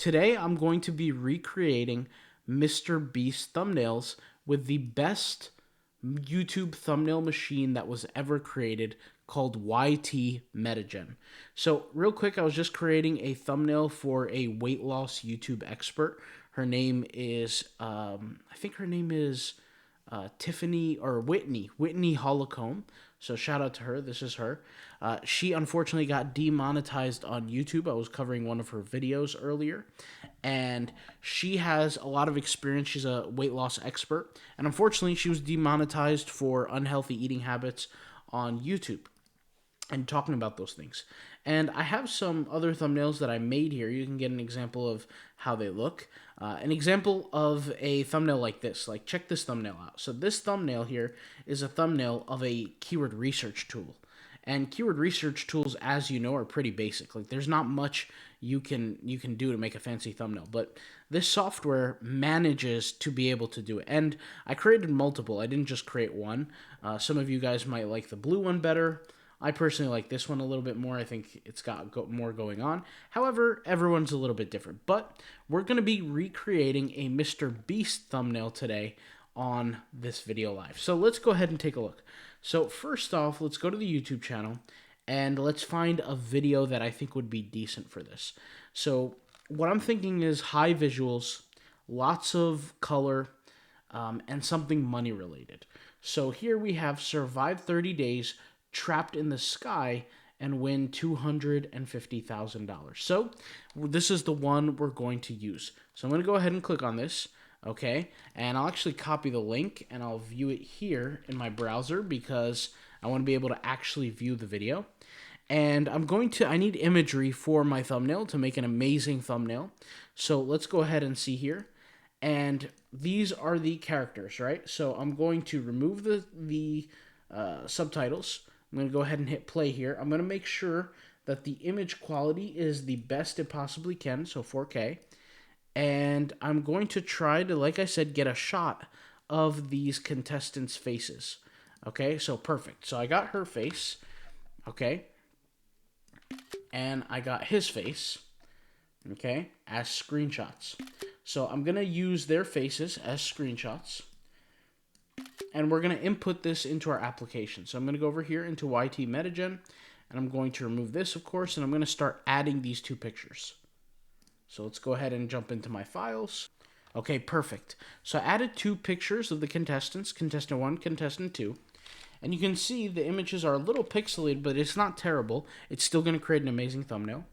today I'm going to be recreating Mr. Beast thumbnails with the best YouTube thumbnail machine that was ever created called YT Metagen. So real quick, I was just creating a thumbnail for a weight loss YouTube expert. Her name is, I think her name is Tiffany or Whitney Holocomb. So shout out to her. This is her. She unfortunately got demonetized on YouTube. I was covering one of her videos earlier, and she has a lot of experience. She's a weight loss expert, and unfortunately, she was demonetized for unhealthy eating habits on YouTube and talking about those things. And I have some other thumbnails that I made here. You can get an example of how they look. An example of a thumbnail like this. Like, check this thumbnail out. So this thumbnail here is a thumbnail of a keyword research tool. And keyword research tools, as you know, are pretty basic. Like, there's not much you can do to make a fancy thumbnail. But this software manages to be able to do it. And I created multiple. I didn't just create one. Some of you guys might like the blue one better. I personally like this one a little bit more. I think it's got more going on. However, everyone's a little bit different. But we're going to be recreating a Mr. Beast thumbnail today on this video live. So let's go ahead and take a look. So first off, let's go to the YouTube channel and let's find a video that I think would be decent for this. So what I'm thinking is high visuals, lots of color, and something money related. So here we have survive 30 days, trapped in the sky, and win $250,000. So this is the one we're going to use. So I'm going to go ahead and click on this. Okay, and I'll actually copy the link and I'll view it here in my browser because I want to be able to actually view the video. And I need imagery for my thumbnail to make an amazing thumbnail. So let's go ahead and see here. And these are the characters, right? So I'm going to remove the subtitles. I'm going to go ahead and hit play here. I'm going to make sure that the image quality is the best it possibly can, so 4K. And I'm going to try to, like I said, get a shot of these contestants' faces. Okay, so perfect. So I got her face, okay, and I got his face, okay, as screenshots. So I'm going to use their faces as screenshots, and we're going to input this into our application. So I'm going to go over here into YT Metagen, and I'm going to remove this, of course, and I'm going to start adding these two pictures. So let's go ahead and jump into my files. Okay, perfect. So I added two pictures of the contestants, contestant 1, contestant 2. And you can see the images are a little pixelated, but it's not terrible. It's still going to create an amazing thumbnail.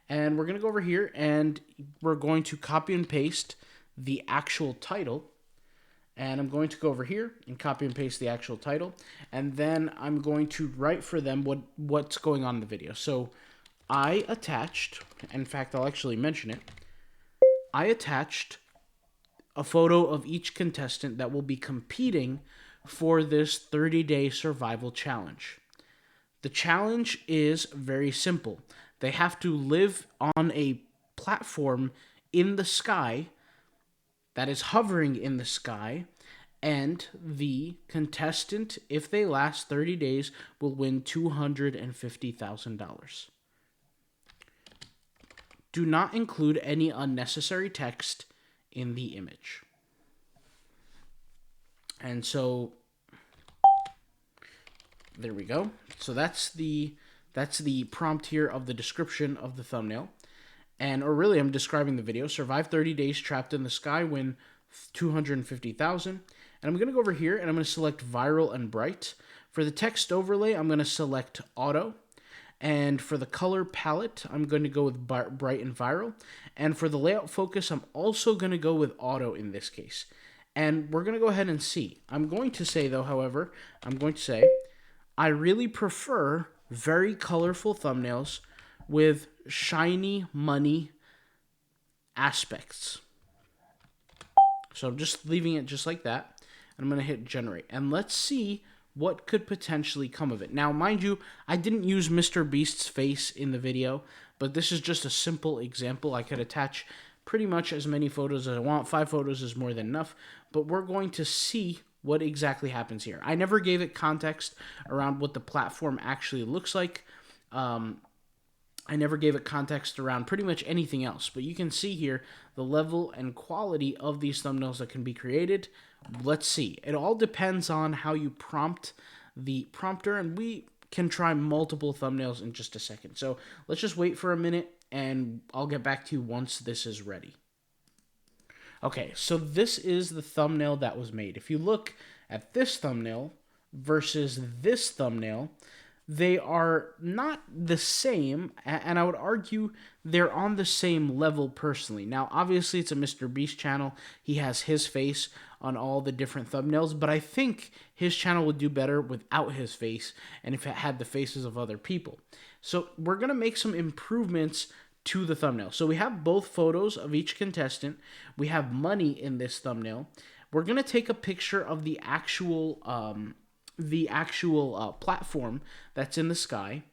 And we're going to go over here and we're going to copy and paste the actual title. And I'm going to go over here and copy and paste the actual title. And then I'm going to write for them what's going on in the video. So I attached, in fact, I'll actually mention it. I attached a photo of each contestant that will be competing for this 30-day survival challenge. The challenge is very simple. They have to live on a platform in the sky that is hovering in the sky, and the contestant, if they last 30 days, will win $250,000. Do not include any unnecessary text in the image. And so there we go. So that's the prompt here of the description of the thumbnail. Or really, I'm describing the video. Survive 30 days trapped in the sky, win $250,000. And I'm going to go over here and I'm going to select viral and bright. For the text overlay, I'm going to select auto. And for the color palette, I'm going to go with bright and viral. And for the layout focus, I'm also going to go with auto in this case. And we're going to go ahead and see. I'm going to say, though, however, I really prefer very colorful thumbnails with shiny money aspects. So I'm just leaving it just like that. And I'm going to hit generate. And let's see what could potentially come of it. Now, mind you, I didn't use Mr. Beast's face in the video, but this is just a simple example. I could attach pretty much as many photos as I want. 5 photos is more than enough, but we're going to see what exactly happens here. I never gave it context around what the platform actually looks like. I never gave it context around pretty much anything else, but you can see here the level and quality of these thumbnails that can be created. Let's see. It all depends on how you prompt the prompter, and we can try multiple thumbnails in just a second. So let's just wait for a minute, and I'll get back to you once this is ready. Okay, so this is the thumbnail that was made. If you look at this thumbnail versus this thumbnail, they are not the same, and I would argue they're on the same level personally. Now, obviously, it's a Mr. Beast channel. He has his face on all the different thumbnails, but I think his channel would do better without his face and if it had the faces of other people. So we're going to make some improvements to the thumbnail. So we have both photos of each contestant. We have money in this thumbnail. We're going to take a picture of the actual platform that's in the sky,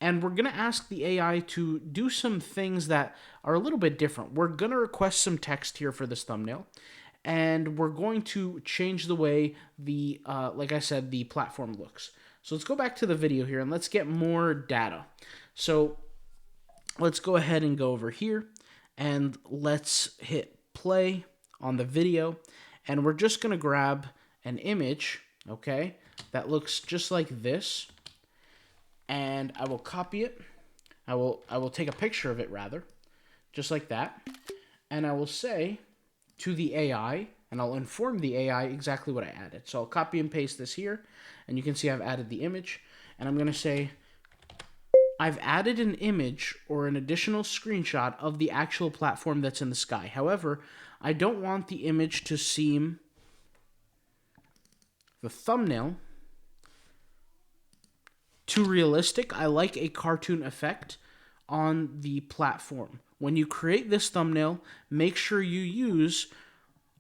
and we're going to ask the AI to do some things that are a little bit different. We're going to request some text here for this thumbnail, and we're going to change the way the, like I said, the platform looks. So let's go back to the video here, and let's get more data. So let's go ahead and go over here, and let's hit play on the video, and we're just going to grab an image, okay, that looks just like this, and I will copy it. I will take a picture of it rather, just like that, and I will say to the AI, and I'll inform the AI exactly what I added. So I'll copy and paste this here, and you can see I've added the image, and I'm going to say I've added an image or an additional screenshot of the actual platform that's in the sky. However, I don't want the image to seem, the thumbnail, too realistic. I like a cartoon effect on the platform. When you create this thumbnail, make sure you use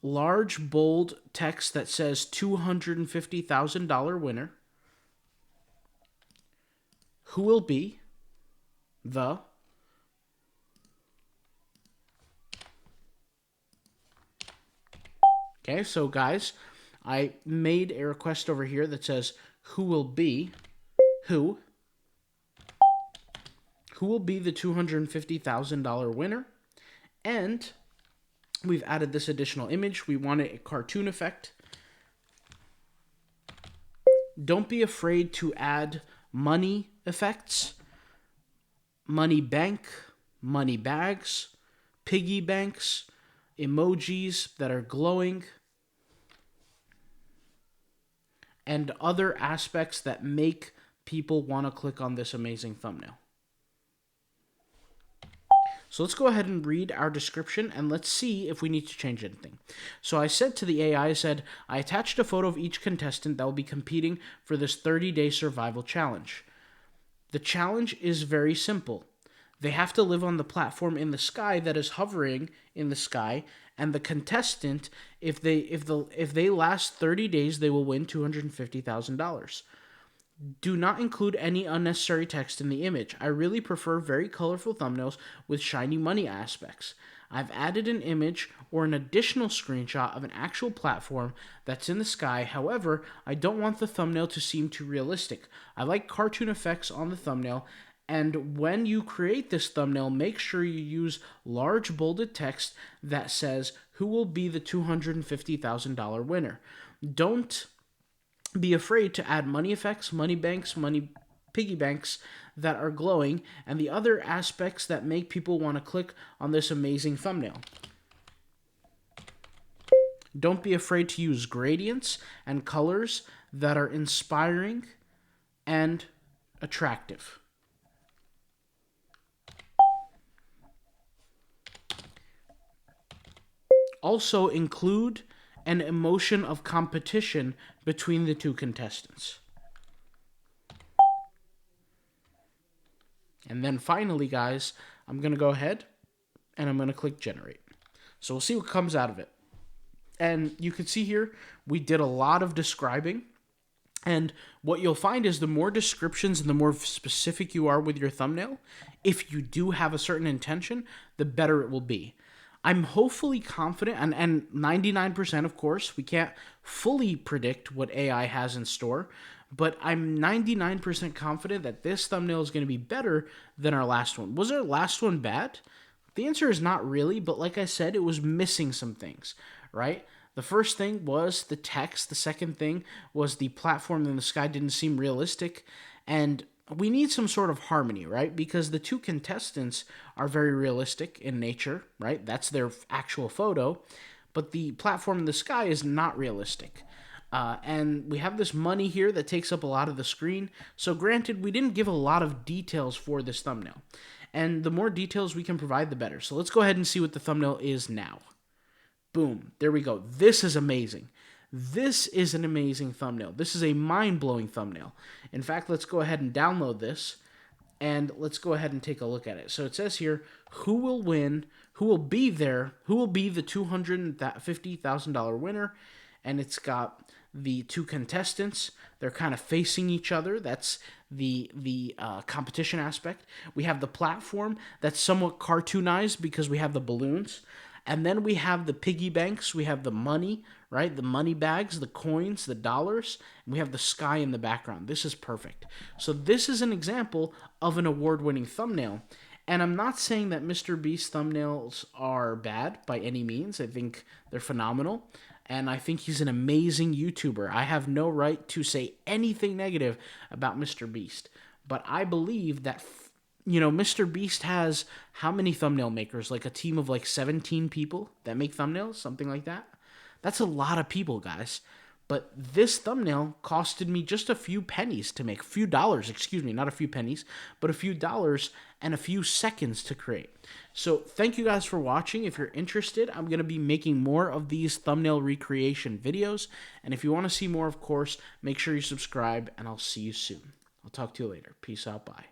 large, bold text that says $250,000 winner, who will be the Okay, so guys, I made a request over here that says who will be the $250,000 winner, and we've added this additional image. We wanted a cartoon effect. Don't be afraid to add money effects, money bank, money bags, piggy banks, emojis that are glowing, and other aspects that make people want to click on this amazing thumbnail. So let's go ahead and read our description, and let's see if we need to change anything. So I said to the AI, I attached a photo of each contestant that will be competing for this 30-day survival challenge. The challenge is very simple. They have to live on the platform in the sky that is hovering in the sky, and the contestant, if they last 30 days, they will win $250,000. Do not include any unnecessary text in the image. I really prefer very colorful thumbnails with shiny money aspects. I've added an image or an additional screenshot of an actual platform that's in the sky. However, I don't want the thumbnail to seem too realistic. I like cartoon effects on the thumbnail, and when you create this thumbnail, make sure you use large bolded text that says who will be the $250,000 winner. Don't be afraid to add money effects, money banks, money piggy banks that are glowing, and the other aspects that make people want to click on this amazing thumbnail. Don't be afraid to use gradients and colors that are inspiring and attractive. Also include an emotion of competition between the two contestants. And then finally, guys, I'm going to go ahead and I'm going to click generate. So we'll see what comes out of it. And you can see here, we did a lot of describing. And what you'll find is the more descriptions and the more specific you are with your thumbnail, if you do have a certain intention, the better it will be. I'm hopefully confident, and 99%, of course, we can't fully predict what AI has in store, but I'm 99% confident that this thumbnail is going to be better than our last one. Was our last one bad? The answer is not really, but like I said, it was missing some things, right? The first thing was the text. The second thing was the platform in the sky didn't seem realistic. And we need some sort of harmony, right? Because the two contestants are very realistic in nature, right? That's their actual photo. But the platform in the sky is not realistic. And we have this money here that takes up a lot of the screen. So granted, we didn't give a lot of details for this thumbnail. And the more details we can provide, the better. So let's go ahead and see what the thumbnail is now. Boom. There we go. This is amazing. This is an amazing thumbnail. This is a mind-blowing thumbnail. In fact, let's go ahead and download this, and let's go ahead and take a look at it. So it says here, who will win, who will be there, who will be the $250,000 winner, and it's got the two contestants. They're kind of facing each other. That's the competition aspect. We have the platform that's somewhat cartoonized because we have the balloons. And then we have the piggy banks, we have the money, right? The money bags, the coins, the dollars, and we have the sky in the background. This is perfect. So this is an example of an award-winning thumbnail. And I'm not saying that Mr. Beast thumbnails are bad by any means. I think they're phenomenal. And I think he's an amazing YouTuber. I have no right to say anything negative about Mr. Beast. But I believe that Mr. Beast has how many thumbnail makers? Like a team of like 17 people that make thumbnails, something like that. That's a lot of people, guys. But this thumbnail costed me just a few pennies to make, a few dollars, excuse me, not a few pennies, but a few dollars and a few seconds to create. So thank you guys for watching. If you're interested, I'm going to be making more of these thumbnail recreation videos. And if you want to see more, of course, make sure you subscribe, and I'll see you soon. I'll talk to you later. Peace out. Bye.